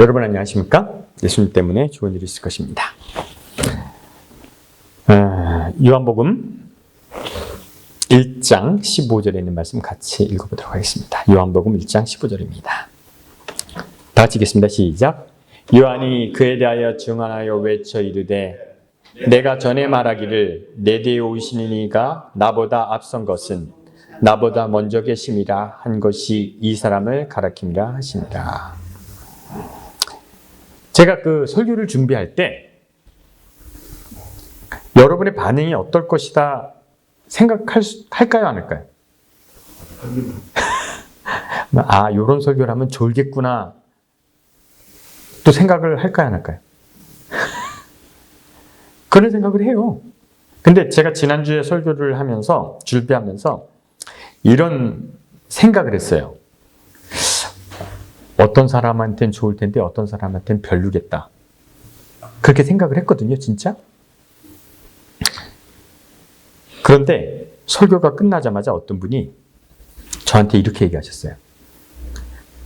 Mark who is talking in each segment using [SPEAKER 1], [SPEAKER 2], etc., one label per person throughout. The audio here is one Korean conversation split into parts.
[SPEAKER 1] 여러분 안녕하십니까? 예수님 때문에 좋은 일이 있을 것입니다. 요한복음 1장 15절에 있는 말씀 같이 읽어보도록 하겠습니다. 요한복음 1장 15절입니다. 다 같이 읽겠습니다. 시작. 요한이 그에 대하여 증언하여 외쳐 이르되 내가 전에 말하기를 내 뒤에 오시는 이가 나보다 앞선 것은 나보다 먼저 계심이라 한 것이 이 사람을 가리킴이라 하시니라. 제가 그 설교를 준비할 때 여러분의 반응이 어떨 것이다 할까요, 안 할까요? 아, 이런 설교를 하면 졸겠구나 또 생각을 할까요, 안 할까요? 그런 생각을 해요. 근데 제가 지난주에 설교를 하면서 준비하면서 이런 생각을 했어요. 어떤 사람한테는 좋을 텐데 어떤 사람한테는 별로겠다. 그렇게 생각을 했거든요, 진짜. 그런데 설교가 끝나자마자 어떤 분이 저한테 이렇게 얘기하셨어요.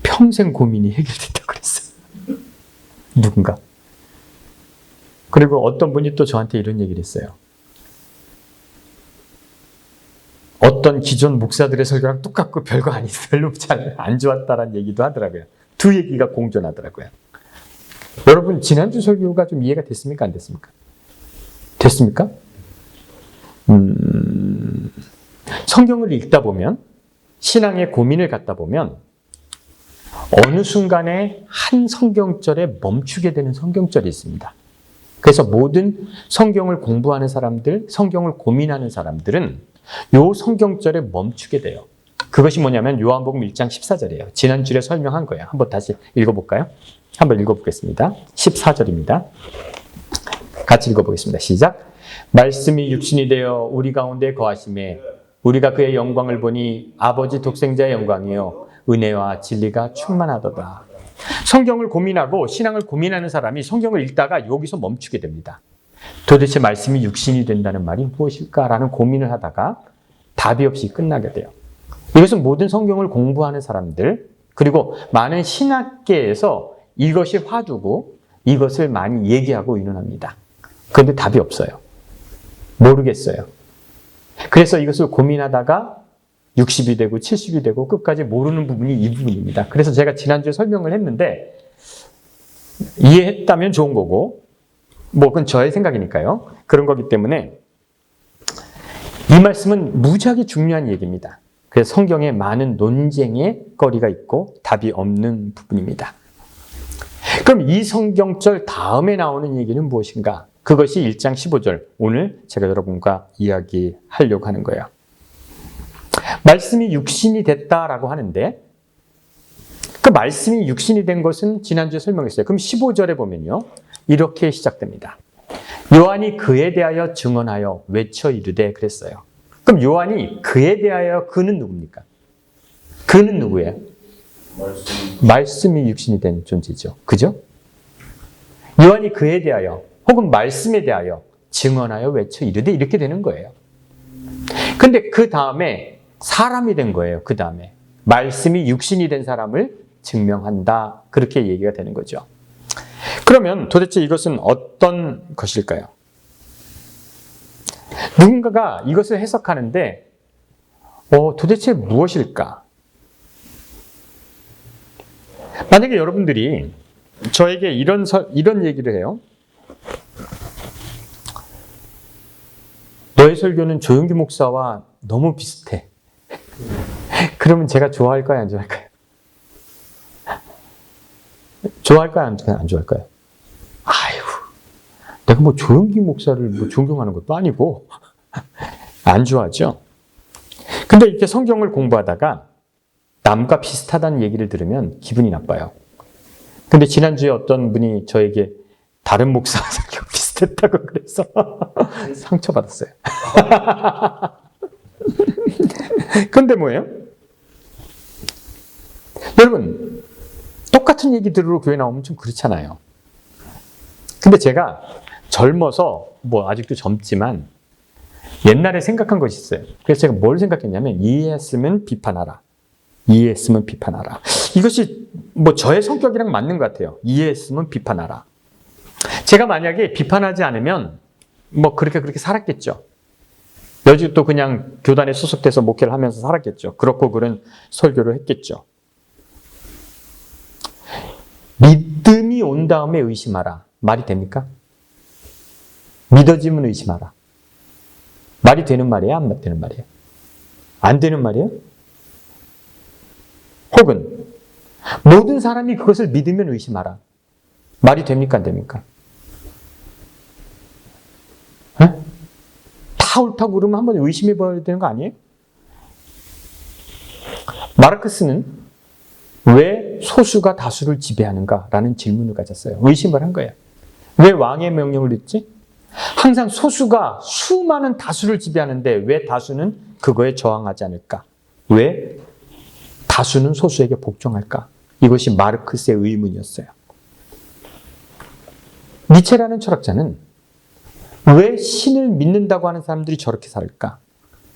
[SPEAKER 1] 평생 고민이 해결됐다고 그랬어요. 누군가. 그리고 어떤 분이 또 저한테 이런 얘기를 했어요. 어떤 기존 목사들의 설교랑 똑같고 별거 아니고 별로 잘 안 좋았다라는 얘기도 하더라고요. 두 얘기가 공존하더라고요. 여러분 지난주 설교가 좀 이해가 됐습니까? 안 됐습니까? 됐습니까? 성경을 읽다 보면 신앙의 고민을 갖다 보면 어느 순간에 한 성경절에 멈추게 되는 성경절이 있습니다. 그래서 모든 성경을 공부하는 사람들, 성경을 고민하는 사람들은 요 성경절에 멈추게 돼요. 그것이 뭐냐면 요한복음 1장 14절이에요. 지난주에 설명한 거예요. 한번 다시 읽어볼까요? 한번 읽어보겠습니다. 14절입니다. 같이 읽어보겠습니다. 시작. 말씀이 육신이 되어 우리 가운데 거하심에 우리가 그의 영광을 보니 아버지 독생자의 영광이요 은혜와 진리가 충만하도다. 성경을 고민하고 신앙을 고민하는 사람이 성경을 읽다가 여기서 멈추게 됩니다. 도대체 말씀이 육신이 된다는 말이 무엇일까라는 고민을 하다가 답이 없이 끝나게 돼요. 이것은 모든 성경을 공부하는 사람들 그리고 많은 신학계에서 이것이 화두고 이것을 많이 얘기하고 의논합니다. 그런데 답이 없어요. 모르겠어요. 그래서 이것을 고민하다가 60이 되고 70이 되고 끝까지 모르는 부분이 이 부분입니다. 그래서 제가 지난주에 설명을 했는데 이해했다면 좋은 거고 뭐 그건 저의 생각이니까요. 그런 거기 때문에 이 말씀은 무지하게 중요한 얘기입니다. 그래서 성경에 많은 논쟁의 거리가 있고 답이 없는 부분입니다. 그럼 이 성경절 다음에 나오는 얘기는 무엇인가? 그것이 1장 15절. 오늘 제가 여러분과 이야기하려고 하는 거예요. 말씀이 육신이 됐다라고 하는데 그 말씀이 육신이 된 것은 지난주에 설명했어요. 그럼 15절에 보면요. 이렇게 시작됩니다. 요한이 그에 대하여 증언하여 외쳐 이르되 그랬어요. 그럼 요한이 그에 대하여 그는 누굽니까? 그는 누구예요? 말씀이 육신이 된 존재죠. 그죠? 요한이 그에 대하여 혹은 말씀에 대하여 증언하여 외쳐 이르되 이렇게 되는 거예요. 근데 그 다음에 사람이 된 거예요. 그 다음에 말씀이 육신이 된 사람을 증명한다. 그렇게 얘기가 되는 거죠. 그러면 도대체 이것은 어떤 것일까요? 누군가가 이것을 해석하는데 도대체 무엇일까? 만약에 여러분들이 저에게 이런 얘기를 해요. 너의 설교는 조용기 목사와 너무 비슷해. 그러면 제가 좋아할까요? 안 좋아할까요? 좋아할까요? 안 좋아할까요? 아이고, 내가 뭐 조용기 목사를 뭐 존경하는 것도 아니고 안 좋아하죠. 근데 이렇게 성경을 공부하다가 남과 비슷하다는 얘기를 들으면 기분이 나빠요. 근데 지난주에 어떤 분이 저에게 다른 목사 성경 비슷했다고 그래서 상처받았어요. 근데 뭐예요? 여러분, 똑같은 얘기 들으러 교회 나오면 좀 그렇잖아요. 근데 제가 젊어서, 뭐 아직도 젊지만 옛날에 생각한 것이 있어요. 그래서 제가 뭘 생각했냐면 이해했으면 비판하라. 이해했으면 비판하라. 이것이 뭐 저의 성격이랑 맞는 것 같아요. 이해했으면 비판하라. 제가 만약에 비판하지 않으면 뭐 그렇게 살았겠죠. 여지도 그냥 교단에 소속돼서 목회를 하면서 살았겠죠. 그렇고 그런 설교를 했겠죠. 믿음이 온 다음에 의심하라. 말이 됩니까? 믿어지면 의심하라. 말이 되는 말이에요? 안 되는 말이에요? 안 되는 말이에요? 혹은 모든 사람이 그것을 믿으면 의심하라. 말이 됩니까? 안 됩니까? 네? 다 옳다고 그러면 한번 의심해 봐야 되는 거 아니에요? 마르크스는 왜 소수가 다수를 지배하는가라는 질문을 가졌어요. 의심을 한 거예요. 왜 왕의 명령을 듣지? 항상 소수가 수많은 다수를 지배하는데 왜 다수는 그거에 저항하지 않을까? 왜 다수는 소수에게 복종할까? 이것이 마르크스의 의문이었어요. 니체라는 철학자는 왜 신을 믿는다고 하는 사람들이 저렇게 살까?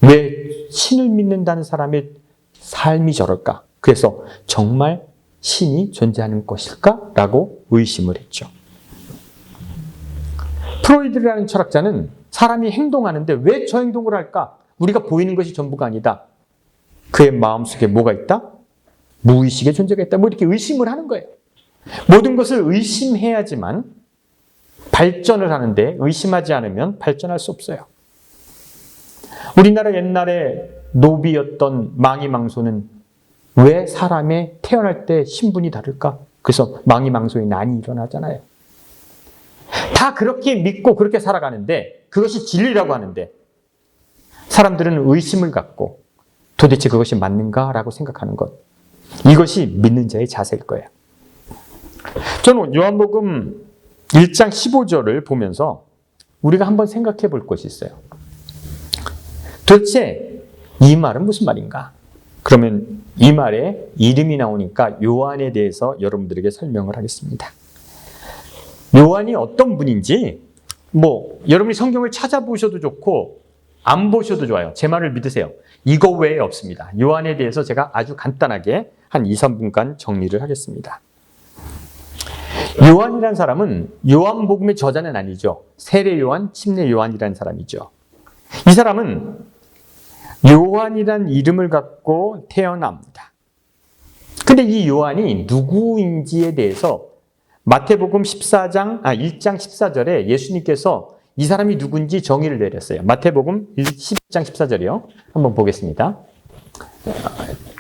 [SPEAKER 1] 왜 신을 믿는다는 사람의 삶이 저럴까? 그래서 정말 신이 존재하는 것일까? 라고 의심을 했죠. 프로이드라는 철학자는 사람이 행동하는데 왜 저 행동을 할까? 우리가 보이는 것이 전부가 아니다. 그의 마음속에 뭐가 있다? 무의식의 존재가 있다. 뭐 이렇게 의심을 하는 거예요. 모든 것을 의심해야지만 발전을 하는데 의심하지 않으면 발전할 수 없어요. 우리나라 옛날에 노비였던 망이망소는 왜 사람의 태어날 때 신분이 다를까? 그래서 망이망소의 난이 일어나잖아요. 다 그렇게 믿고 그렇게 살아가는데 그것이 진리라고 하는데 사람들은 의심을 갖고 도대체 그것이 맞는가라고 생각하는 것. 이것이 믿는 자의 자세일 거예요. 저는 요한복음 1장 15절을 보면서 우리가 한번 생각해 볼 것이 있어요. 도대체 이 말은 무슨 말인가? 그러면 이 말에 이름이 나오니까 요한에 대해서 여러분들에게 설명을 하겠습니다. 요한이 어떤 분인지 여러분이 성경을 찾아보셔도 좋고 안 보셔도 좋아요. 제 말을 믿으세요. 이거 외에 없습니다. 요한에 대해서 제가 아주 간단하게 한 2, 3분간 정리를 하겠습니다. 요한이라는 사람은 요한복음의 저자는 아니죠. 세례 요한, 침례 요한이라는 사람이죠. 이 사람은 요한이라는 이름을 갖고 태어납니다. 근데 이 요한이 누구인지에 대해서 마태복음 1장 14절에 예수님께서 이 사람이 누군지 정의를 내렸어요. 마태복음 10장 14절이요. 한번 보겠습니다.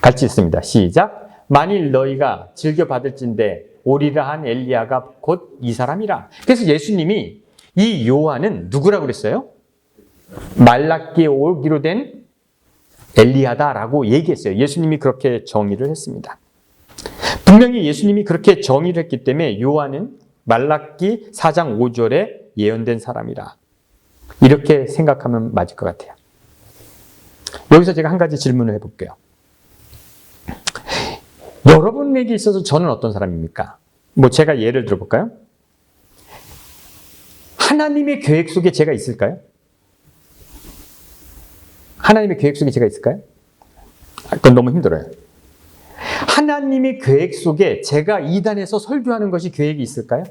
[SPEAKER 1] 같이 읽습니다. 시작. 만일 너희가 즐겨 받을진대 오리라 한 엘리야가 곧 이 사람이라. 그래서 예수님이 이 요한은 누구라고 그랬어요? 말라기에 오기로 된 엘리야다라고 얘기했어요. 예수님이 그렇게 정의를 했습니다. 분명히 예수님이 그렇게 정의를 했기 때문에 요한은 말라기 4장 5절에 예언된 사람이라. 이렇게 생각하면 맞을 것 같아요. 여기서 제가 한 가지 질문을 해볼게요. 여러분에게 있어서 저는 어떤 사람입니까? 제가 예를 들어볼까요? 하나님의 계획 속에 제가 있을까요? 하나님의 계획 속에 제가 있을까요? 그건 너무 힘들어요. 하나님의 계획 속에 제가 이단에서 설교하는 것이 계획이 있을까요?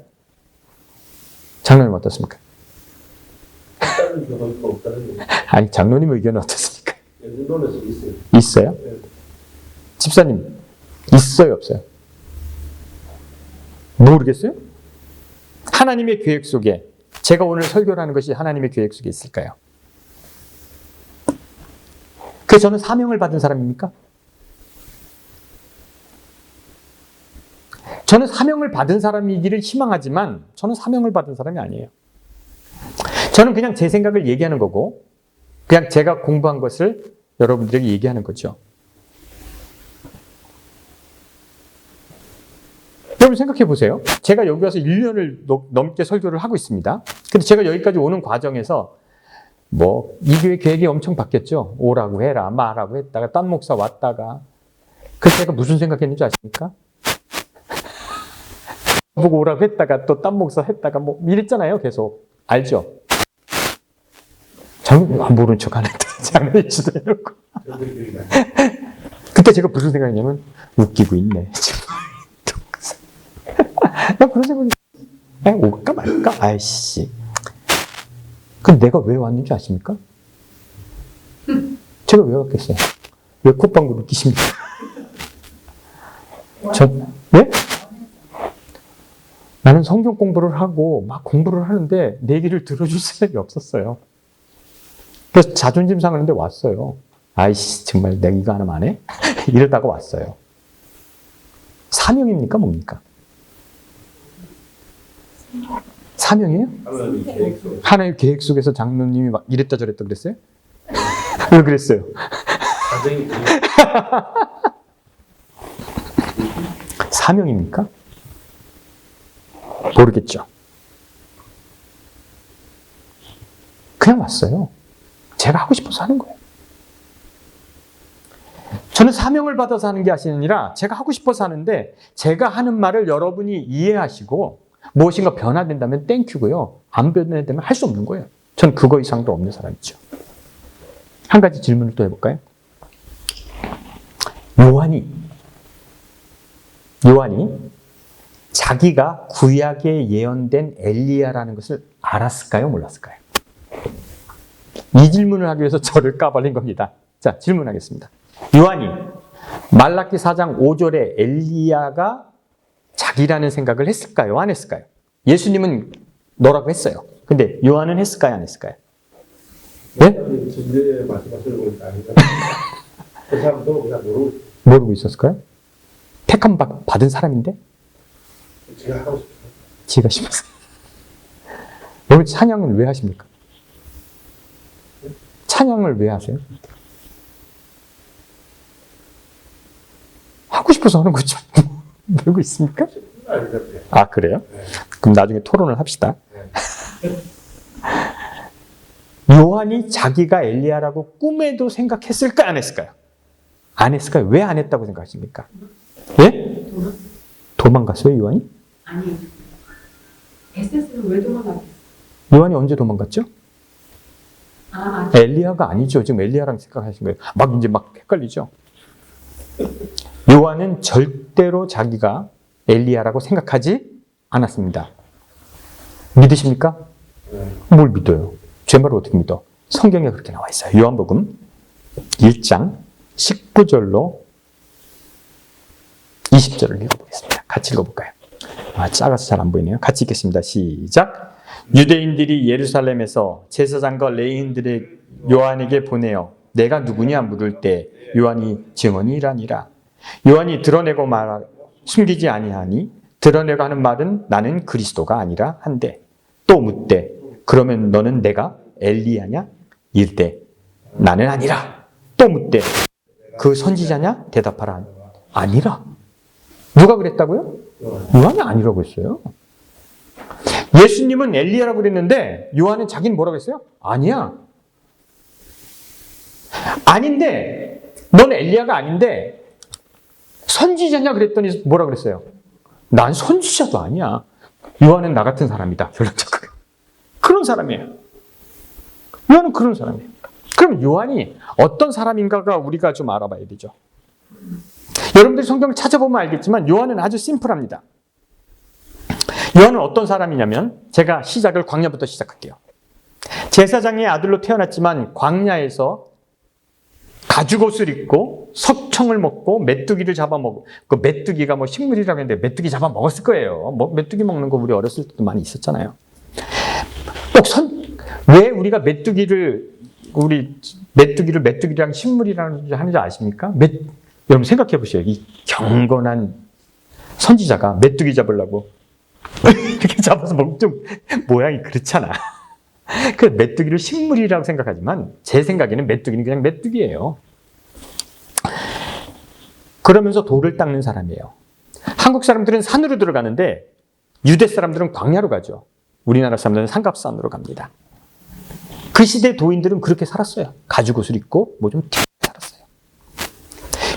[SPEAKER 1] 장로님 어떻습니까? 아니, 장로님 의견은 어떻습니까? 있어요? 집사님, 있어요, 없어요? 모르겠어요? 하나님의 계획 속에 제가 오늘 설교를 하는 것이 하나님의 계획 속에 있을까요? 그래서 저는 사명을 받은 사람입니까? 저는 사명을 받은 사람이기를 희망하지만 저는 사명을 받은 사람이 아니에요. 저는 그냥 제 생각을 얘기하는 거고 그냥 제가 공부한 것을 여러분들에게 얘기하는 거죠. 여러분 생각해 보세요. 제가 여기 와서 1년을 넘게 설교를 하고 있습니다. 근데 제가 여기까지 오는 과정에서 이 교회 계획이 엄청 바뀌었죠. 오라고 해라, 마라고 했다가 딴 목사 왔다가 그래서 제가 무슨 생각했는지 아십니까? 보고 오라고 했다가 또 딴 목사 했다가 이랬잖아요. 계속. 알죠? 모른 척 하는데 장난치도 해놓고. 그때 제가 무슨 생각이냐면 웃기고 있네. 지금. 나 그런 생각이 올까 말까? 아이씨. 그럼 내가 왜 왔는지 아십니까? 제가 왜 왔겠어요? 왜 콧방구를 끼십니까? 네? 나는 성경 공부를 하고 막 공부를 하는데 내 얘기를 들어줄 사람이 없었어요. 그래서 자존심 상하는데 왔어요. 아이씨, 정말 내가 이거 하나만 안 해? 이러다가 왔어요. 사명입니까? 뭡니까? 사명이에요? 하나님 계획 속에서 장로님이 막 이랬다 저랬다 그랬어요? 왜 그랬어요? 사명입니까? 모르겠죠. 그냥 왔어요. 제가 하고 싶어서 하는 거예요. 저는 사명을 받아서 하는 게 아니라 제가 하고 싶어서 하는데 제가 하는 말을 여러분이 이해하시고 무엇인가 변화된다면 땡큐고요. 안 변화되면 할 수 없는 거예요. 전 그거 이상도 없는 사람이죠. 한 가지 질문을 또 해볼까요? 요한이 자기가 구약에 예언된 엘리야라는 것을 알았을까요? 몰랐을까요? 이 질문을 하기 위해서 저를 까발린 겁니다. 자, 질문하겠습니다. 요한이 말라기 4장 5절에 엘리야가 자기라는 생각을 했을까요? 안 했을까요? 예수님은 너라고 했어요. 근데 요한은 했을까요? 안 했을까요? 네?
[SPEAKER 2] 진리의 말씀하시는 보니까 아니다. 그 사람도 그냥
[SPEAKER 1] 모르고 있었을까요? 택함 받은 사람인데?
[SPEAKER 2] 제가 하고 싶어요.
[SPEAKER 1] 지가 싶어서. 여러분 찬양을 왜 하십니까? 찬양을 왜 하세요? 하고 싶어서 하는 거죠. 모르고 있습니까? 아, 그래요?
[SPEAKER 2] 네.
[SPEAKER 1] 그럼 나중에 토론을 합시다.
[SPEAKER 2] 네.
[SPEAKER 1] 요한이 자기가 엘리야라고 꿈에도 생각했을까요? 안 했을까요? 안 했을까요? 왜 안 했다고 생각하십니까? 예? 도망갔어요, 요한이?
[SPEAKER 3] 아니, 에세스는 왜 도망갔겠어?
[SPEAKER 1] 요한이 언제 도망갔죠?
[SPEAKER 3] 아,
[SPEAKER 1] 엘리야가 아니죠. 지금 엘리야랑 생각하신 거예요. 이제 막 헷갈리죠. 요한은 절대로 자기가 엘리야라고 생각하지 않았습니다. 믿으십니까? 뭘 믿어요? 제 말을 어떻게 믿어? 성경에 그렇게 나와 있어요. 요한복음 1장 19절로 20절을 읽어보겠습니다. 같이 읽어볼까요? 작아서 잘 안 보이네요. 같이 읽겠습니다. 시작. 유대인들이 예루살렘에서 제사장과 레위인들의 요한에게 보내어 내가 누구냐 물을 때 요한이 증언이 이라니라. 요한이 드러내고 숨기지 아니하니 드러내고 하는 말은 나는 그리스도가 아니라 한데 또 묻되 그러면 너는 내가 엘리야냐? 이르되 나는 아니라. 또 묻되 그 선지자냐? 대답하라. 아니라. 누가 그랬다고요? 요한이 아니라고 했어요. 예수님은 엘리야라고 그랬는데 요한은 자기는 뭐라고 했어요? 아니야. 아닌데 넌 엘리야가 아닌데 선지자냐 그랬더니 뭐라고 그랬어요? 난 선지자도 아니야. 요한은 나 같은 사람이다. 결론적으로. 그런 사람이에요. 요한은 그런 사람이에요. 그럼 요한이 어떤 사람인가가 우리가 좀 알아봐야 되죠. 여러분들이 성경을 찾아보면 알겠지만 요한은 아주 심플합니다. 요한은 어떤 사람이냐면 제가 시작을 광야부터 시작할게요. 제사장의 아들로 태어났지만 광야에서 가죽옷을 입고 석청을 먹고 메뚜기를 잡아먹고 그 메뚜기가 뭐 식물이라고 했는데 메뚜기 잡아먹었을 거예요. 메뚜기 먹는 거 우리 어렸을 때도 많이 있었잖아요. 왜 우리가 메뚜기랑 식물이라는 하는지 아십니까? 여러분 생각해 보세요. 이 경건한 선지자가 메뚜기 잡으려고 이렇게 잡아서 먹으면 좀 모양이 그렇잖아. 그 메뚜기를 식물이라고 생각하지만 제 생각에는 메뚜기는 그냥 메뚜기예요. 그러면서 돌을 닦는 사람이에요. 한국 사람들은 산으로 들어가는데 유대 사람들은 광야로 가죠. 우리나라 사람들은 삼갑산으로 갑니다. 그 시대 도인들은 그렇게 살았어요. 가죽옷을 입고 뭐 좀 살았어요.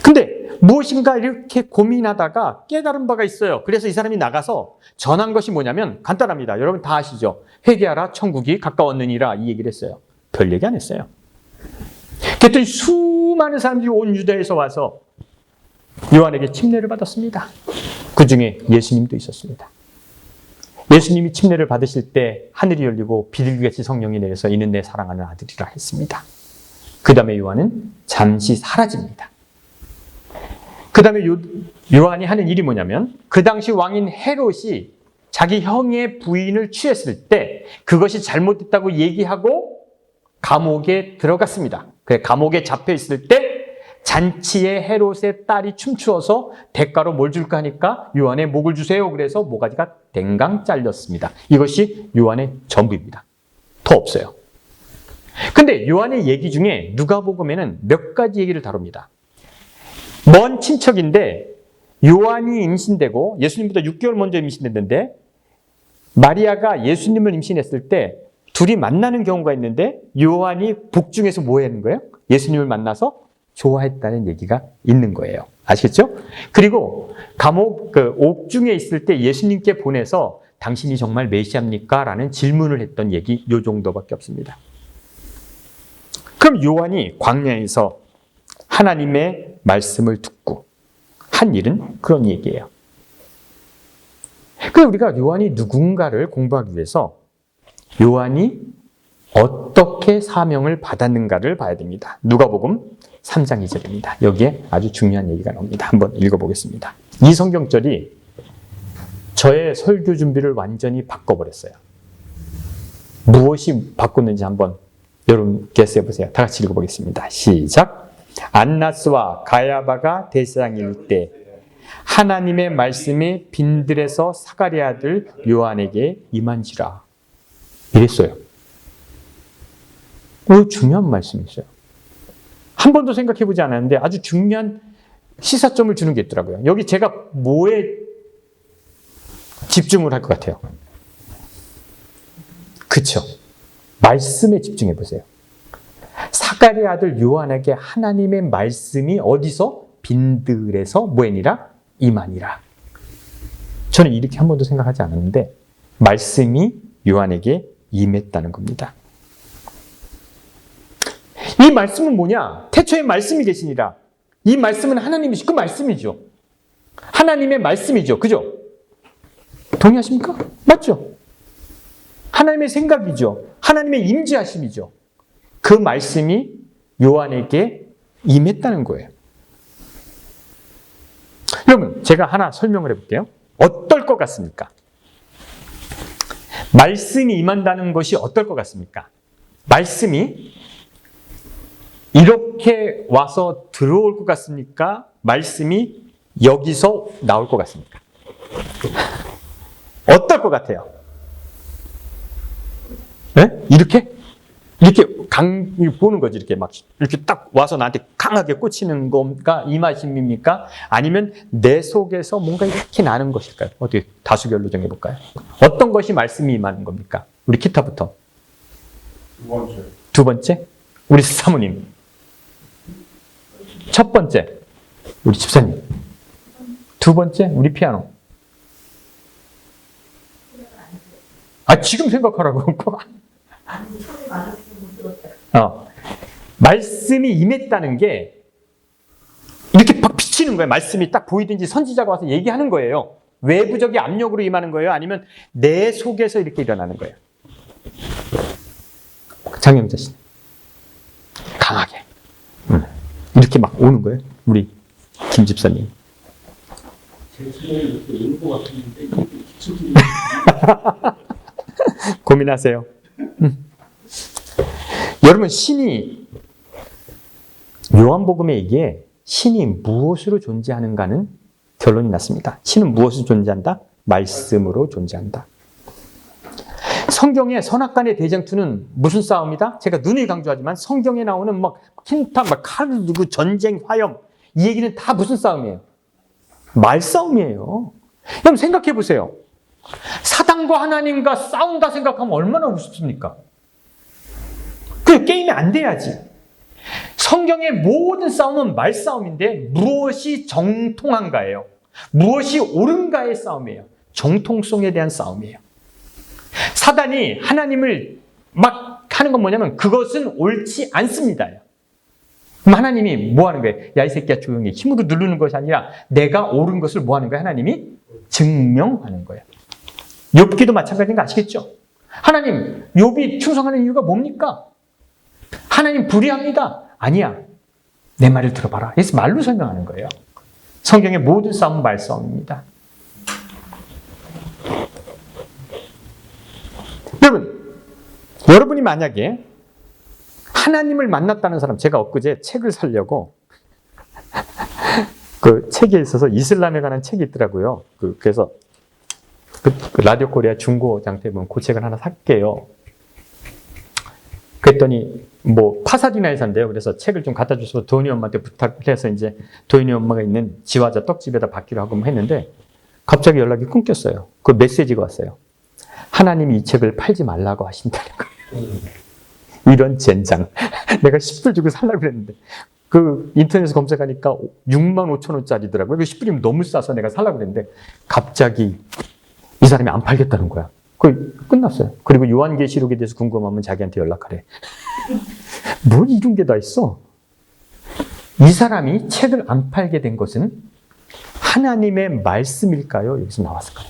[SPEAKER 1] 근데 무엇인가 이렇게 고민하다가 깨달은 바가 있어요. 그래서 이 사람이 나가서 전한 것이 뭐냐면 간단합니다. 여러분 다 아시죠? 회개하라 천국이 가까웠느니라 이 얘기를 했어요. 별 얘기 안 했어요. 그랬더니 수많은 사람들이 온 유다에서 와서 요한에게 침례를 받았습니다. 그 중에 예수님도 있었습니다. 예수님이 침례를 받으실 때 하늘이 열리고 비둘기같이 성령이 내려서 이는 내 사랑하는 아들이라 했습니다. 그 다음에 요한은 잠시 사라집니다. 그 다음에 요한이 하는 일이 뭐냐면 그 당시 왕인 헤롯이 자기 형의 부인을 취했을 때 그것이 잘못됐다고 얘기하고 감옥에 들어갔습니다. 그래, 감옥에 잡혀 있을 때 잔치에 헤롯의 딸이 춤추어서 대가로 뭘 줄까 하니까 요한의 목을 주세요. 그래서 모가지가 댕강 잘렸습니다. 이것이 요한의 전부입니다. 더 없어요. 근데 요한의 얘기 중에 누가복음에는 몇 가지 얘기를 다룹니다. 먼 친척인데 요한이 임신되고 예수님보다 6개월 먼저 임신됐는데 마리아가 예수님을 임신했을 때 둘이 만나는 경우가 있는데 요한이 복중에서 뭐 하는 거예요? 예수님을 만나서 좋아했다는 얘기가 있는 거예요. 아시겠죠? 그리고 감옥 옥중에 있을 때 예수님께 보내서 당신이 정말 메시아입니까? 라는 질문을 했던 얘기 요 정도밖에 없습니다. 그럼 요한이 광야에서 하나님의 말씀을 듣고 한 일은 그런 얘기예요. 그래서 우리가 요한이 누군가를 공부하기 위해서 요한이 어떻게 사명을 받았는가를 봐야 됩니다. 누가복음 3장 2절입니다. 여기에 아주 중요한 얘기가 나옵니다. 한번 읽어보겠습니다. 이 성경절이 저의 설교 준비를 완전히 바꿔버렸어요. 무엇이 바꿨는지 한번 여러분 게스해보세요. 다 같이 읽어보겠습니다. 시작. 안나스와 가야바가 대제사장일 때 하나님의 말씀이 빈들에서 사가랴 아들 요한에게 임한지라. 이랬어요. 중요한 말씀이 있어요. 한 번도 생각해보지 않았는데 아주 중요한 시사점을 주는 게 있더라고요. 여기 제가 뭐에 집중을 할 것 같아요? 그쵸? 말씀에 집중해보세요. 사가랴 아들 요한에게 하나님의 말씀이 어디서? 빈들에서 뭐하니라? 임하니라. 저는 이렇게 한 번도 생각하지 않았는데 말씀이 요한에게 임했다는 겁니다. 이 말씀은 뭐냐? 태초에 말씀이 계시니라. 이 말씀은 하나님이시, 그 말씀이죠. 하나님의 말씀이죠. 그죠? 동의하십니까? 맞죠? 하나님의 생각이죠. 하나님의 임재하심이죠. 그 말씀이 요한에게 임했다는 거예요. 여러분, 제가 하나 설명을 해볼게요. 어떨 것 같습니까? 말씀이 임한다는 것이 어떨 것 같습니까? 말씀이 이렇게 와서 들어올 것 같습니까? 말씀이 여기서 나올 것 같습니까? 어떨 것 같아요? 네? 이렇게 보는 거지. 이렇게 막 이렇게 딱 와서 나한테 강하게 꽂히는 건가? 임하심입니까? 아니면 내 속에서 뭔가 이렇게 나는 것일까요? 어떻게 다수결로 정해볼까요? 어떤 것이 말씀이 임하는 겁니까? 우리 기타부터. 두 번째, 우리 사모님. 첫 번째, 우리 집사님. 두 번째, 우리 피아노. 지금 생각하라고. 말씀이 임했다는 게 이렇게 막 비치는 거예요. 말씀이 딱 보이든지 선지자가 와서 얘기하는 거예요. 외부적인 압력으로 임하는 거예요? 아니면 내 속에서 이렇게 일어나는 거예요? 장영자 씨. 강하게. 이렇게 막 오는 거예요. 우리 김 집사님.
[SPEAKER 2] 제 생각에 이렇게 오는 것 같은데 이게 기초들이
[SPEAKER 1] 고민하세요. 여러분, 신이 요한복음에 이게 신이 무엇으로 존재하는가는 결론이 났습니다. 신은 무엇으로 존재한다? 말씀으로 존재한다. 성경의 선악간의 대쟁투는 무슨 싸움이다? 제가 누누이 강조하지만 성경에 나오는 막 킨타, 막 칼 두고 전쟁, 화염, 이 얘기는 다 무슨 싸움이에요? 말싸움이에요. 그럼 생각해 보세요. 사단과 하나님과 싸운다 생각하면 얼마나 우습습니까? 그 게임이 안 돼야지. 성경의 모든 싸움은 말싸움인데 무엇이 정통한가예요. 무엇이 옳은가의 싸움이에요. 정통성에 대한 싸움이에요. 사단이 하나님을 막 하는 건 뭐냐면 그것은 옳지 않습니다. 그럼 하나님이 뭐 하는 거예요? 야, 이 새끼야 조용히. 힘으로 누르는 것이 아니라 내가 옳은 것을 뭐 하는 거예요? 하나님이 증명하는 거예요. 욥기도 마찬가지인 거 아시겠죠? 하나님, 욥이 충성하는 이유가 뭡니까? 하나님 불의합니다. 아니야. 내 말을 들어봐라. 그래서 말로 설명하는 거예요. 성경의 모든 싸움은 말싸움입니다. 여러분이 만약에 하나님을 만났다는 사람, 제가 엊그제 책을 사려고 그 책에 있어서 이슬람에 관한 책이 있더라고요. 그래서 그 라디오 코리아 중고 장터에 보면 그 책을 하나 살게요. 그랬더니 뭐 파사디나에 산대요. 그래서 책을 좀 갖다 줘서 도현이 엄마한테 부탁을 해서 이제 도현이 엄마가 있는 지화자 떡집에다 받기로 하고 했는데 갑자기 연락이 끊겼어요. 그 메시지가 왔어요. 하나님이 이 책을 팔지 말라고 하신다는 거예요. 이런 젠장. 내가 10불 주고 살라고 그랬는데 그 인터넷에서 검색하니까 65,000원짜리더라고요. 그 10불이면 너무 싸서 내가 살라고 그랬는데 갑자기 이 사람이 안 팔겠다는 거야. 그 끝났어요. 그리고 요한계시록에 대해서 궁금하면 자기한테 연락하래. 뭘 이런 게 다 있어? 이 사람이 책을 안 팔게 된 것은 하나님의 말씀일까요? 여기서 나왔을까요?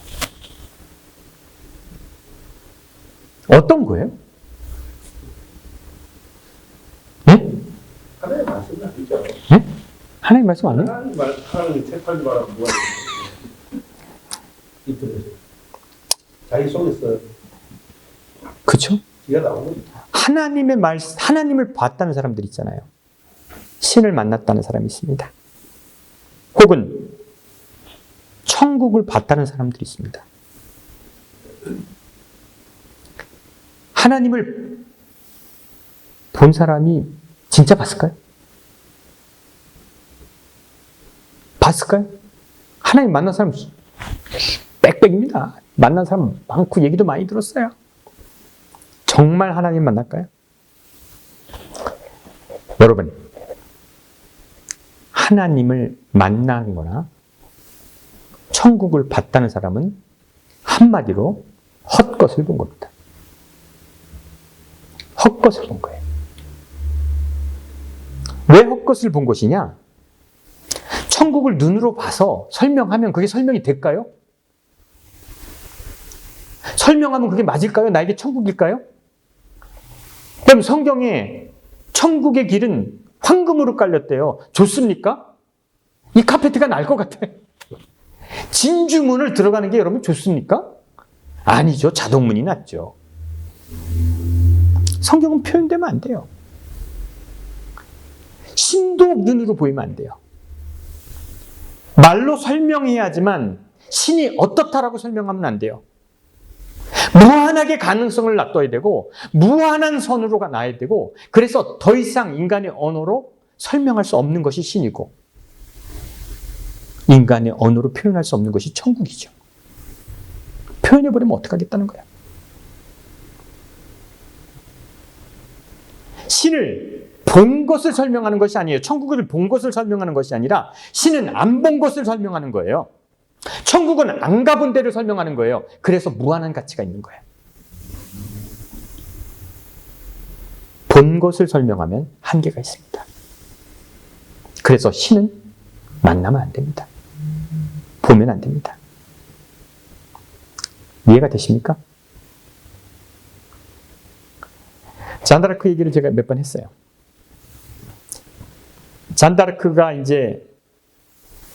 [SPEAKER 1] 어떤 거예요? 네?
[SPEAKER 2] 하나님 말씀이 아니죠.
[SPEAKER 1] 네? 하나님 말씀 아니에요?
[SPEAKER 2] 하나님 책 팔지 말라고 뭐가 인터넷에 자기 속에서
[SPEAKER 1] 그렇죠?
[SPEAKER 2] 기가 나오는
[SPEAKER 1] 하나님의 말씀, 하나님을 봤다는 사람들 있잖아요. 신을 만났다는 사람이 있습니다. 혹은 천국을 봤다는 사람들이 있습니다. 하나님을 본 사람이 진짜 봤을까요? 봤을까요? 하나님 만난 사람 빽빽입니다. 만난 사람 많고 얘기도 많이 들었어요. 정말 하나님 만날까요? 여러분, 하나님을 만난 거나 천국을 봤다는 사람은 한마디로 헛것을 본 겁니다. 헛것을 본 거예요. 왜 헛것을 본 것이냐? 천국을 눈으로 봐서 설명하면 그게 설명이 될까요? 설명하면 그게 맞을까요? 나에게 천국일까요? 그럼 성경에 천국의 길은 황금으로 깔렸대요. 좋습니까? 이 카페트가 날 것 같아요. 진주문을 들어가는 게 여러분 좋습니까? 아니죠. 자동문이 낫죠. 성경은 표현되면 안 돼요. 신도 눈으로 보이면 안 돼요. 말로 설명해야지만 신이 어떻다라고 설명하면 안 돼요. 무한하게 가능성을 놔둬야 되고 무한한 선으로가 나야 되고 그래서 더 이상 인간의 언어로 설명할 수 없는 것이 신이고 인간의 언어로 표현할 수 없는 것이 천국이죠. 표현해버리면 어떡하겠다는 거야. 신을 본 것을 설명하는 것이 아니에요. 천국을 본 것을 설명하는 것이 아니라 신은 안 본 것을 설명하는 거예요. 천국은 안 가본 데를 설명하는 거예요. 그래서 무한한 가치가 있는 거예요. 본 것을 설명하면 한계가 있습니다. 그래서 신은 만나면 안 됩니다. 보면 안 됩니다. 이해가 되십니까? 잔다르크 얘기를 제가 몇 번 했어요. 잔다르크가 이제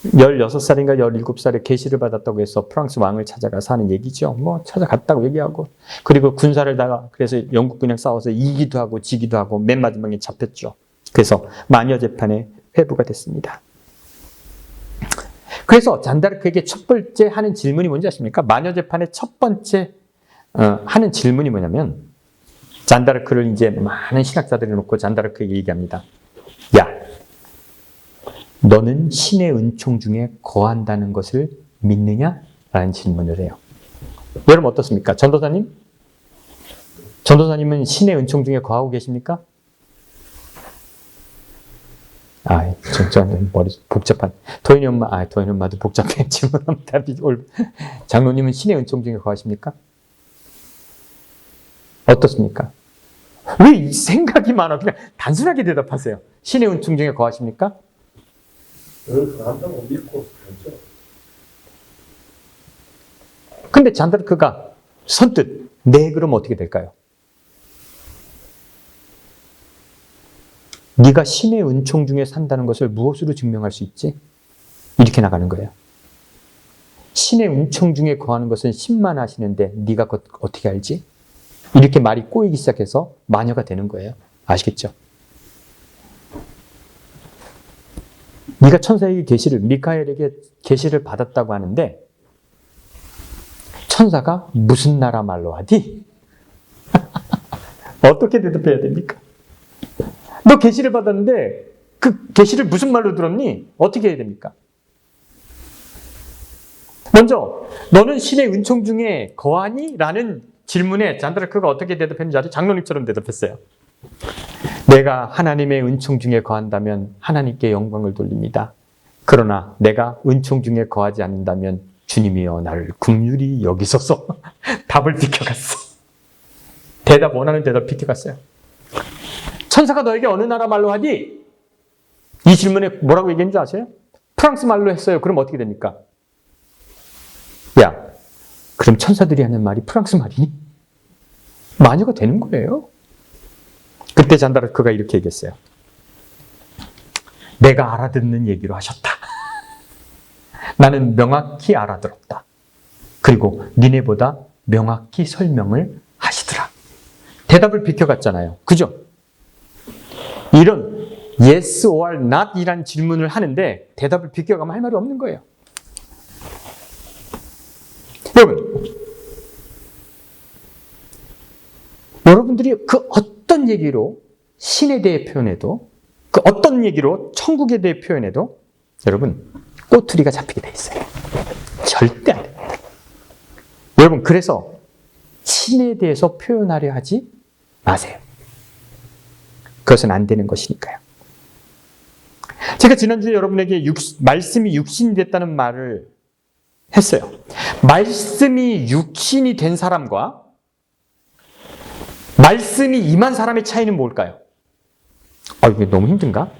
[SPEAKER 1] 16살인가 17살에 계시를 받았다고 해서 프랑스 왕을 찾아가서 하는 얘기죠. 뭐 찾아갔다고 얘기하고 그리고 군사를 다가 그래서 영국군이랑 싸워서 이기도 하고 지기도 하고 맨 마지막에 잡혔죠. 그래서 마녀 재판에 회부가 됐습니다. 그래서 잔다르크에게 첫 번째 하는 질문이 뭔지 아십니까? 마녀 재판의 첫 번째 하는 질문이 뭐냐면 잔다르크를 이제 많은 신학자들이 놓고 잔다르크에게 얘기합니다. 야, 너는 신의 은총 중에 거한다는 것을 믿느냐? 라는 질문을 해요. 여러분 어떻습니까? 전도사님? 전도사님은 신의 은총 중에 거하고 계십니까? 아, 진짜 머리 복잡한. 도현이 엄마도 복잡해. 질문합니다. 장로님은 신의 은총 중에 거하십니까? 어떻습니까? 왜 이 생각이 많아? 그냥 단순하게 대답하세요. 신의 은총 중에 거하십니까?
[SPEAKER 2] 늘 한다고 믿고 그렇죠.
[SPEAKER 1] 근데 잔다르크가 선뜻 네, 그럼 어떻게 될까요? 네가 신의 은총 중에 산다는 것을 무엇으로 증명할 수 있지? 이렇게 나가는 거예요. 신의 은총 중에 거하는 것은 신만 하시는데 네가 어떻게 알지? 이렇게 말이 꼬이기 시작해서 마녀가 되는 거예요. 아시겠죠? 네가 천사에게 계시를, 미카엘에게 계시를 받았다고 하는데 천사가 무슨 나라 말로 하디? 어떻게 대답해야 됩니까? 너 계시를 받았는데 그 계시를 무슨 말로 들었니? 어떻게 해야 됩니까? 먼저 너는 신의 은총 중에 거하니? 라는 질문에 잔드라크가 어떻게 대답했는지 아주 장로님처럼 대답했어요. 내가 하나님의 은총 중에 거한다면 하나님께 영광을 돌립니다. 그러나 내가 은총 중에 거하지 않는다면 주님이여 나를 긍휼히 여기소서. 답을 비켜갔어. 원하는 대답 비켜갔어요. 천사가 너에게 어느 나라 말로 하디? 이 질문에 뭐라고 얘기했는지 아세요? 프랑스 말로 했어요. 그럼 어떻게 됩니까? 야, 그럼 천사들이 하는 말이 프랑스 말이니? 마녀가 되는 거예요. 그때 잔다르크가 이렇게 얘기했어요. 내가 알아듣는 얘기로 하셨다. 나는 명확히 알아들었다. 그리고 니네보다 명확히 설명을 하시더라. 대답을 비켜갔잖아요. 그죠? 이런 yes or not 이란 질문을 하는데 대답을 비껴가면 할 말이 없는 거예요. 여러분들이 그 어떤 얘기로 신에 대해 표현해도, 그 어떤 얘기로 천국에 대해 표현해도 여러분 꼬투리가 잡히게 돼 있어요. 절대 안 됩니다. 여러분, 그래서 신에 대해서 표현하려 하지 마세요. 그것은 안 되는 것이니까요. 제가 지난주에 여러분에게 말씀이 육신이 됐다는 말을 했어요. 말씀이 육신이 된 사람과 말씀이 임한 사람의 차이는 뭘까요? 이게 너무 힘든가?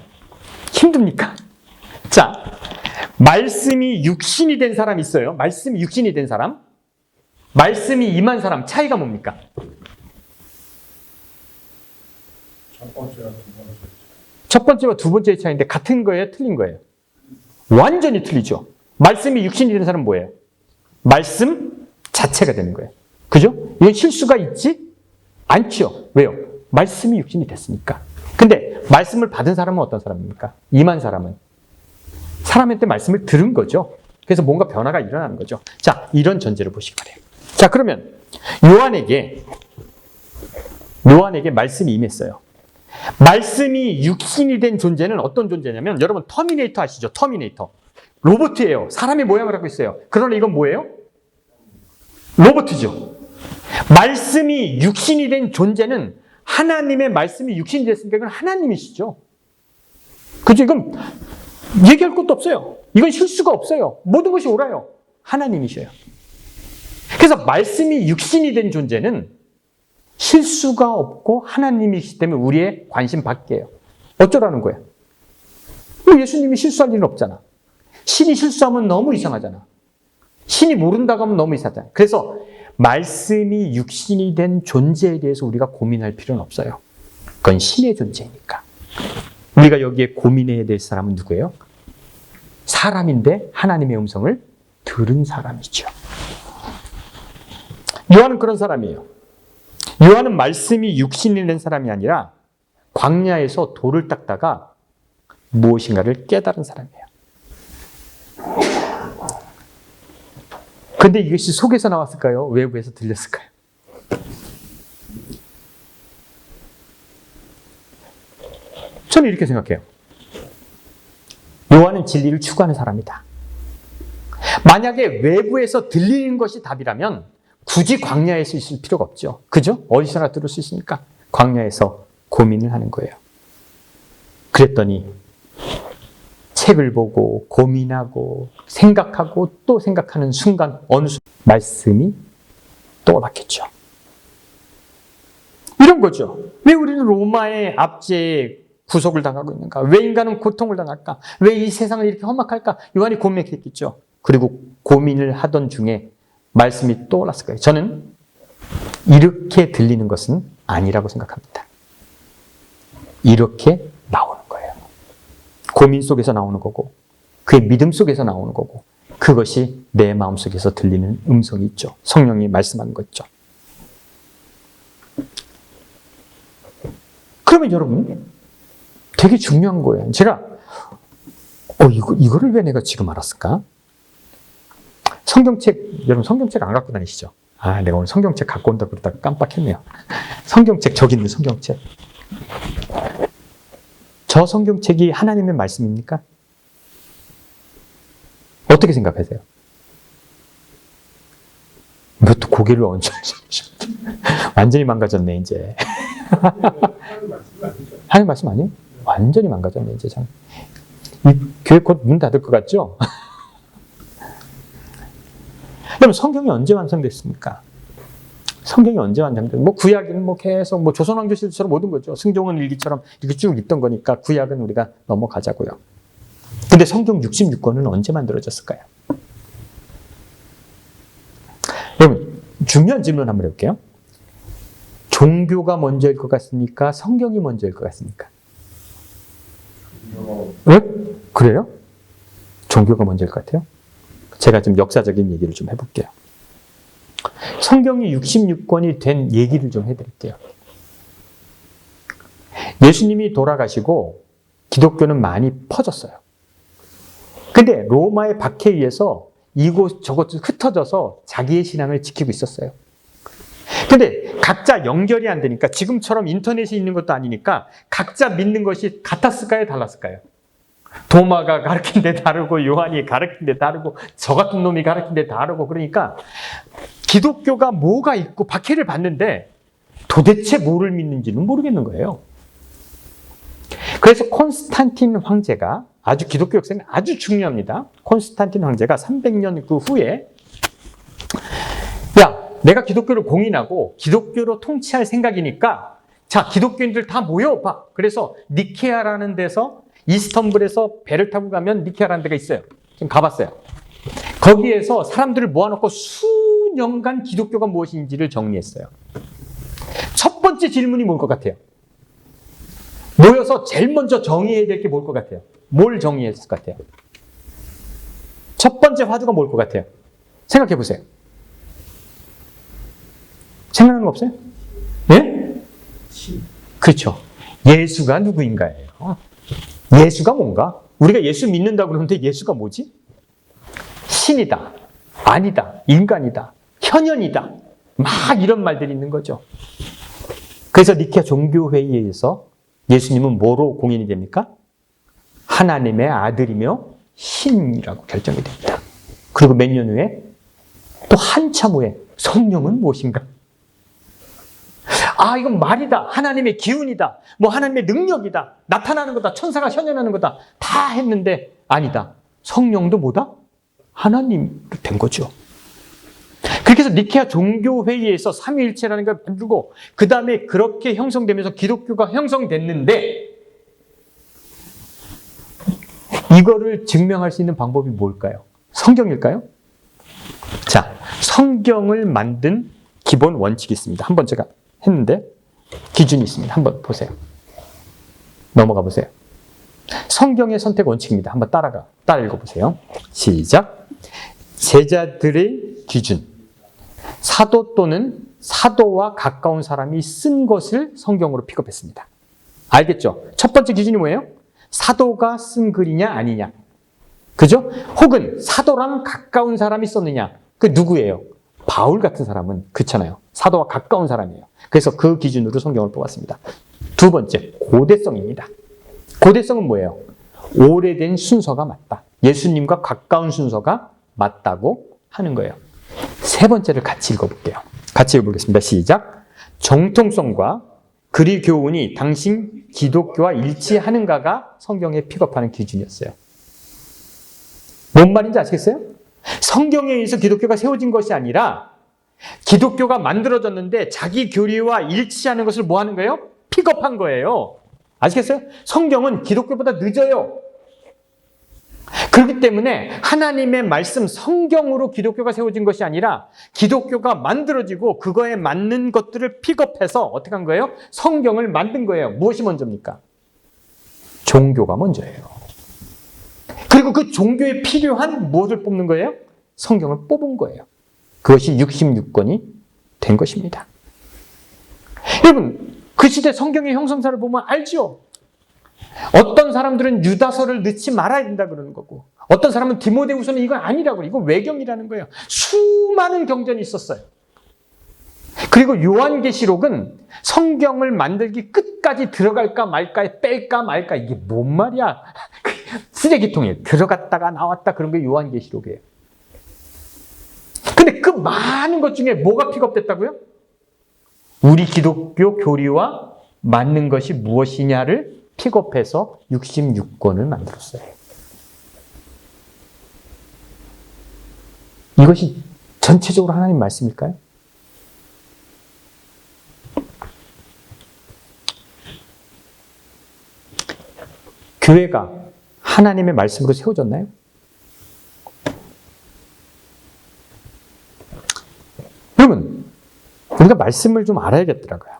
[SPEAKER 1] 힘듭니까? 자, 말씀이 육신이 된 사람이 있어요. 말씀이 육신이 된 사람, 말씀이 임한 사람, 차이가 뭡니까? 첫 번째와 두 번째의 차이인데 같은 거예요? 틀린 거예요? 완전히 틀리죠. 말씀이 육신이 된 사람은 뭐예요? 말씀 자체가 되는 거예요. 그죠? 이건 실수가 있지 않죠. 왜요? 말씀이 육신이 됐으니까. 근데 말씀을 받은 사람은 어떤 사람입니까? 임한 사람은 사람한테 말씀을 들은 거죠. 그래서 뭔가 변화가 일어나는 거죠. 자, 이런 전제를 보시기 바래요. 자, 그러면 요한에게 말씀이 임했어요. 말씀이 육신이 된 존재는 어떤 존재냐면, 여러분 터미네이터 아시죠? 터미네이터. 로봇이에요. 사람의 모양을 하고 있어요. 그러나 이건 뭐예요? 로봇이죠. 말씀이 육신이 된 존재는, 하나님의 말씀이 육신이 됐으니까 이건 하나님이시죠. 그죠? 이건 얘기할 것도 없어요. 이건 실수가 없어요. 모든 것이 옳아요. 하나님이셔요. 그래서 말씀이 육신이 된 존재는 실수가 없고 하나님이시기 때문에 우리의 관심 밖이에요. 어쩌라는 거예요? 예수님이 실수할 일은 없잖아. 신이 실수하면 너무 이상하잖아. 신이 모른다고 하면 너무 이상하잖아. 그래서 말씀이 육신이 된 존재에 대해서 우리가 고민할 필요는 없어요. 그건 신의 존재니까. 우리가 여기에 고민해야 될 사람은 누구예요? 사람인데 하나님의 음성을 들은 사람이죠. 요한은 그런 사람이에요. 요한은 말씀이 육신이 된 사람이 아니라 광야에서 돌을 닦다가 무엇인가를 깨달은 사람이에요. 근데 이것이 속에서 나왔을까요? 외부에서 들렸을까요? 저는 이렇게 생각해요. 요한은 진리를 추구하는 사람이다. 만약에 외부에서 들리는 것이 답이라면 굳이 광야에서 있을 필요가 없죠. 그죠? 어디서나 들을 수 있으니까 광야에서 고민을 하는 거예요. 그랬더니 책을 보고 고민하고 생각하고 또 생각하는 순간 어느 순간 말씀이 떠올랐겠죠. 이런 거죠. 왜 우리는 로마의 압제에 구속을 당하고 있는가? 왜 인간은 고통을 당할까? 왜 이 세상을 이렇게 험악할까? 요한이 고민했겠죠. 그리고 고민을 하던 중에 말씀이 떠올랐을 거예요. 저는 이렇게 들리는 것은 아니라고 생각합니다. 이렇게 나오는 거예요. 고민 속에서 나오는 거고, 그의 믿음 속에서 나오는 거고, 그것이 내 마음속에서 들리는 음성이 있죠. 성령이 말씀하는 거 있죠. 그러면 여러분, 되게 중요한 거예요. 제가 이거를 왜 내가 지금 알았을까? 성경책, 여러분 성경책 안 갖고 다니시죠? 내가 오늘 성경책 갖고 온다고 그러다가 깜빡했네요. 성경책, 저기 있는 성경책. 저 성경책이 하나님의 말씀입니까? 어떻게 생각하세요? 뭐 또 고개를 얹어. 완전히 망가졌네, 이제. 하나님 말씀 아니에요? 완전히 망가졌네, 이제. 참. 이 교회 곧 문 닫을 것 같죠? 그럼 성경이 언제 완성됐습니까? 성경이 언제 완성됐습니까? 뭐 구약은 뭐 계속 뭐 조선왕조 시대처럼 모든 거죠. 승종원 일기처럼 이렇게 쭉 있던 거니까 구약은 우리가 넘어가자고요. 근데 성경 66권은 언제 만들어졌을까요? 여러분, 중요한 질문 한번 해볼게요. 종교가 먼저일 것 같습니까? 성경이 먼저일 것 같습니까? 왜? 그래요? 종교가 먼저일 것 같아요? 제가 좀 역사적인 얘기를 좀 해볼게요. 성경이 66권이 된 얘기를 좀 해드릴게요. 예수님이 돌아가시고 기독교는 많이 퍼졌어요. 근데 로마의 박해에 의해서 이곳 저곳 흩어져서 자기의 신앙을 지키고 있었어요. 근데 각자 연결이 안 되니까, 지금처럼 인터넷이 있는 것도 아니니까 각자 믿는 것이 같았을까요? 달랐을까요? 도마가 가르친 데 다르고 요한이 가르친 데 다르고 저 같은 놈이 가르친 데 다르고, 그러니까 기독교가 뭐가 있고 박해를 받는데 도대체 뭐를 믿는지는 모르겠는 거예요. 그래서 콘스탄틴 황제가, 아주 기독교 역사는 아주 중요합니다. 콘스탄틴 황제가 300년 그 후에, 내가 기독교를 공인하고 기독교로 통치할 생각이니까 자, 기독교인들 다 모여봐. 그래서 니케아라는 데서, 이스탄불에서 배를 타고 가면 니케아라는 데가 있어요. 지금 가봤어요. 거기에서 사람들을 모아놓고 수년간 기독교가 무엇인지를 정리했어요. 첫 번째 질문이 뭘 것 같아요? 모여서 제일 먼저 정의해야 될 게 뭘 것 같아요? 뭘 정의했을 것 같아요? 첫 번째 화두가 뭘 것 같아요? 생각해 보세요. 생각나는 거 없어요? 예? 그렇죠. 예수가 누구인가예요. 예수가 뭔가? 우리가 예수 믿는다고 그러는데 예수가 뭐지? 신이다, 아니다, 인간이다, 현현이다, 막 이런 말들이 있는 거죠. 그래서 니케아 종교회의에서 예수님은 뭐로 공인이 됩니까? 하나님의 아들이며 신이라고 결정이 됩니다. 그리고 몇 년 후에, 또 한참 후에 성령은 무엇인가? 이건 말이다, 하나님의 기운이다, 뭐 하나님의 능력이다, 나타나는 거다, 천사가 현현하는 거다, 다 했는데 아니다, 성령도 뭐다? 하나님이 된 거죠. 그렇게 해서 니케아 종교회의에서 삼위일체라는 걸 만들고, 그 다음에 그렇게 형성되면서 기독교가 형성됐는데, 이거를 증명할 수 있는 방법이 뭘까요? 성경일까요? 자, 성경을 만든 기본 원칙이 있습니다. 한번 제가 했는데 기준이 있습니다. 한번 보세요. 넘어가 보세요. 성경의 선택 원칙입니다. 한번 따라 읽어보세요. 시작. 제자들의 기준. 사도 또는 사도와 가까운 사람이 쓴 것을 성경으로 픽업했습니다. 알겠죠? 첫 번째 기준이 뭐예요? 사도가 쓴 글이냐 아니냐. 그죠? 혹은 사도랑 가까운 사람이 썼느냐. 그 누구예요? 바울 같은 사람은 그렇잖아요. 사도와 가까운 사람이에요. 그래서 그 기준으로 성경을 뽑았습니다. 두 번째, 고대성입니다. 고대성은 뭐예요? 오래된 순서가 맞다. 예수님과 가까운 순서가 맞다고 하는 거예요. 세 번째를 같이 읽어볼게요. 같이 읽어보겠습니다. 시작. 정통성과 그리 교훈이 당신 기독교와 일치하는가가 성경에 픽업하는 기준이었어요. 뭔 말인지 아시겠어요? 성경에 의해서 기독교가 세워진 것이 아니라 기독교가 만들어졌는데 자기 교리와 일치하는 것을 뭐 하는 거예요? 픽업한 거예요. 아시겠어요? 성경은 기독교보다 늦어요. 그렇기 때문에 하나님의 말씀, 성경으로 기독교가 세워진 것이 아니라 기독교가 만들어지고 그거에 맞는 것들을 픽업해서 어떻게 한 거예요? 성경을 만든 거예요. 무엇이 먼저입니까? 종교가 먼저예요. 그리고 그 종교에 필요한 무엇을 뽑는 거예요? 성경을 뽑은 거예요. 그것이 66권이 된 것입니다. 여러분, 그 시대 성경의 형성사를 보면 알죠? 어떤 사람들은 유다서를 넣지 말아야 된다 그러는 거고, 어떤 사람은 디모데후서는 이건 아니라고, 이건 외경이라는 거예요. 수많은 경전이 있었어요. 그리고 요한계시록은 성경을 만들기 끝까지 들어갈까 말까, 뺄까 말까, 이게 뭔 말이야? 쓰레기통에 들어갔다가 나왔다 그런 게 요한계시록이에요. 근데 그 많은 것 중에 뭐가 픽업됐다고요? 우리 기독교 교리와 맞는 것이 무엇이냐를 픽업해서 66권을 만들었어요. 이것이 전체적으로 하나님 말씀일까요? 교회가 하나님의 말씀으로 세워졌나요? 여러분, 우리가 말씀을 좀 알아야겠더라고요.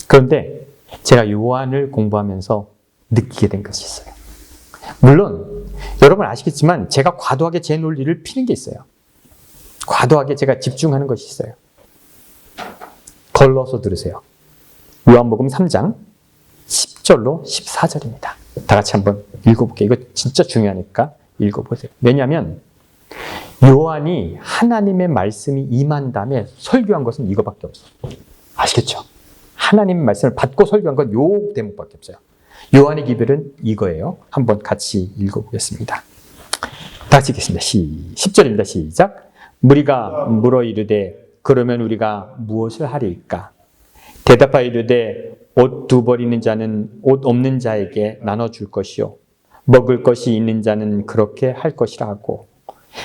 [SPEAKER 1] 그런데 제가 요한을 공부하면서 느끼게 된 것이 있어요. 물론 여러분 아시겠지만 제가 과도하게 제 논리를 피는 게 있어요. 과도하게 제가 집중하는 것이 있어요. 걸러서 들으세요. 요한복음 3장 10절로 14절입니다. 다 같이 한번 읽어볼게요. 이거 진짜 중요하니까 읽어보세요. 왜냐하면 요한이 하나님의 말씀이 임한 다음에 설교한 것은 이거밖에 없어요. 아시겠죠? 하나님의 말씀을 받고 설교한 건 요 대목밖에 없어요. 요한의 기별은 이거예요. 한번 같이 읽어보겠습니다. 다 같이 읽겠습니다. 10절입니다. 시작. 무리가 물어 이르되 그러면 우리가 무엇을 하리까? 대답하여 이르되 옷 두 벌 있는 자는 옷 없는 자에게 나눠줄 것이요 먹을 것이 있는 자는 그렇게 할 것이라 하고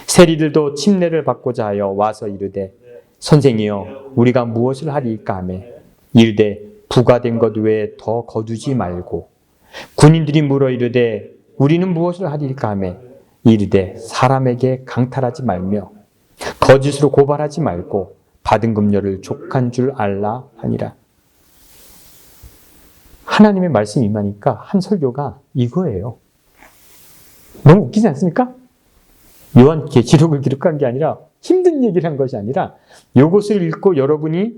[SPEAKER 1] 세리들도 침례를 받고자 하여 와서 이르되 선생이여 우리가 무엇을 하리까 하며 이르되 부과된 것 외에 더 거두지 말고 군인들이 물어 이르되 우리는 무엇을 하리까 하며 이르되 사람에게 강탈하지 말며 거짓으로 고발하지 말고 받은 금료를 족한 줄 알라 하니라. 하나님의 말씀이 임하니까 한 설교가 이거예요. 너무 웃기지 않습니까? 요한계시록을 기록한 게 아니라 힘든 얘기를 한 것이 아니라 이것을 읽고 여러분이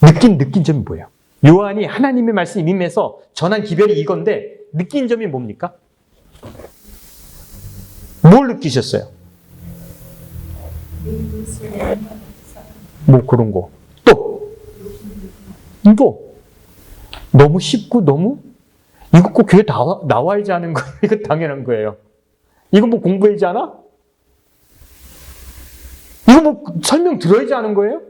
[SPEAKER 1] 느낀 점이 뭐예요? 요한이 하나님의 말씀이 임해서 전한 기별이 이건데 느낀 점이 뭡니까? 뭘 느끼셨어요? 뭐 그런 거. 또 이거 너무 쉽고 너무 이거 꼭 교회 나와야지 하는 거예요. 이거 당연한 거예요. 이거 뭐 공부해야지 하나? 이거 뭐 설명 들어야지 하는 거예요?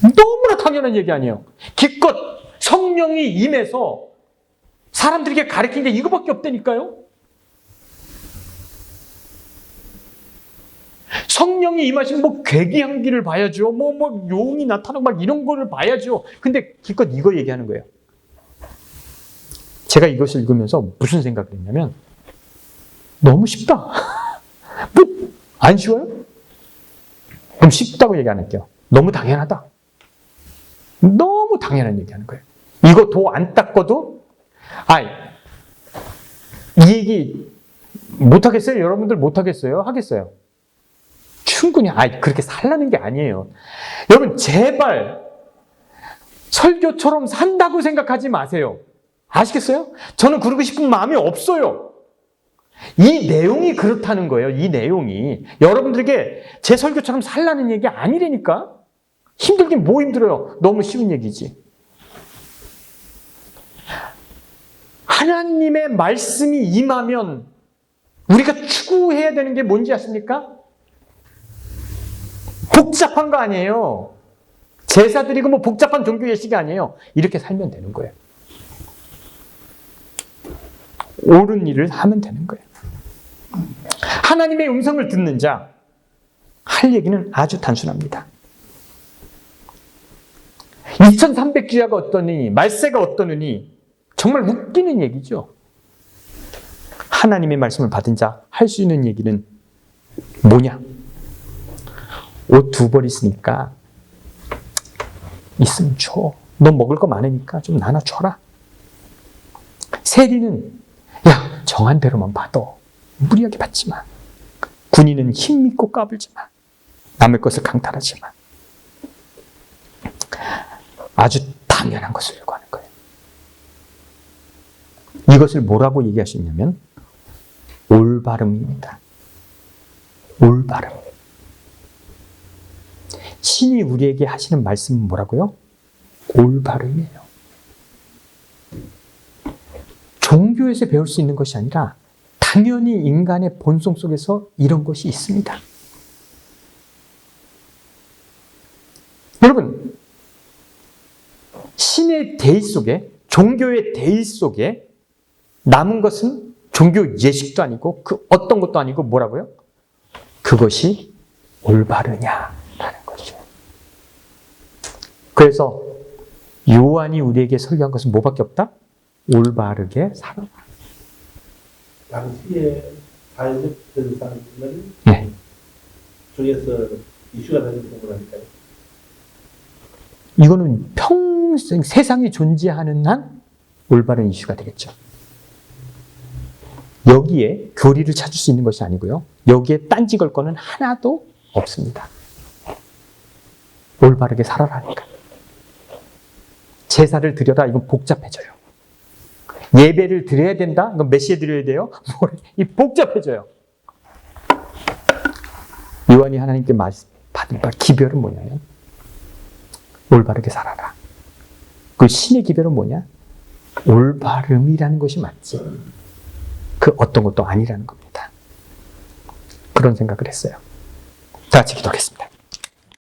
[SPEAKER 1] 너무나 당연한 얘기 아니에요. 기껏 성령이 임해서 사람들에게 가르친 게 이거밖에 없다니까요. 성령이 임하신 뭐 괴기향기를 봐야죠. 뭐 용이 나타나고 막 이런 거를 봐야죠. 근데 기껏 이거 얘기하는 거예요. 제가 이것을 읽으면서 무슨 생각을 했냐면 너무 쉽다. 뭐 안 쉬워요? 그럼 쉽다고 얘기 안 할게요. 너무 당연하다. 너무 당연한 얘기하는 거예요. 이거 도 안 닦아도 이 얘기 못하겠어요? 여러분들 못하겠어요? 하겠어요? 충분히 그렇게 살라는 게 아니에요. 여러분 제발 설교처럼 산다고 생각하지 마세요. 아시겠어요? 저는 그러고 싶은 마음이 없어요. 이 내용이 그렇다는 거예요. 이 내용이 여러분들에게 제 설교처럼 살라는 얘기 아니라니까. 힘들긴 뭐 힘들어요. 너무 쉬운 얘기지. 하나님의 말씀이 임하면 우리가 추구해야 되는 게 뭔지 아십니까? 복잡한 거 아니에요. 제사 드리고 뭐 복잡한 종교 예식이 아니에요. 이렇게 살면 되는 거예요. 옳은 일을 하면 되는 거예요. 하나님의 음성을 듣는 자, 할 얘기는 아주 단순합니다. 2300주야가 어떠니, 말세가 어떠느니, 정말 웃기는 얘기죠. 하나님의 말씀을 받은 자 할 수 있는 얘기는 뭐냐? 옷 2벌 있으니까 있으면 줘. 너 먹을 거 많으니까 좀 나눠줘라. 세리는 야, 정한 대로만 받아. 무리하게 받지 마. 군인은 힘 믿고 까불지 마. 남의 것을 강탈하지 마. 아주 당연한 것을 요구하는 거예요. 이것을 뭐라고 얘기할 수 있냐면 올바름입니다. 올바름. 신이 우리에게 하시는 말씀은 뭐라고요? 올바름이에요. 종교에서 배울 수 있는 것이 아니라 당연히 인간의 본성 속에서 이런 것이 있습니다. 여러분, 신의 대의 속에, 종교의 대의 속에 남은 것은 종교 예식도 아니고 그 어떤 것도 아니고 뭐라고요? 그것이 올바르냐라는 거죠. 그래서 요한이 우리에게 설교한 것은 뭐밖에 없다? 올바르게 살아라.
[SPEAKER 2] 당시에 사회적 사람들은
[SPEAKER 1] 네.
[SPEAKER 2] 중에서 이슈가 되는 부분이니까요.
[SPEAKER 1] 이거는 평생 세상에 존재하는 한 올바른 이슈가 되겠죠. 여기에 교리를 찾을 수 있는 것이 아니고요. 여기에 딴지 걸 거는 하나도 없습니다. 올바르게 살아라니까. 제사를 드려라. 이건 복잡해져요. 예배를 드려야 된다. 이건 몇 시에 드려야 돼요? 이 복잡해져요. 요한이 하나님께 받은 바 기별은 뭐냐면 올바르게 살아라. 그 신의 기별은 뭐냐? 올바름이라는 것이 맞지. 그 어떤 것도 아니라는 겁니다. 그런 생각을 했어요. 다 같이 기도하겠습니다.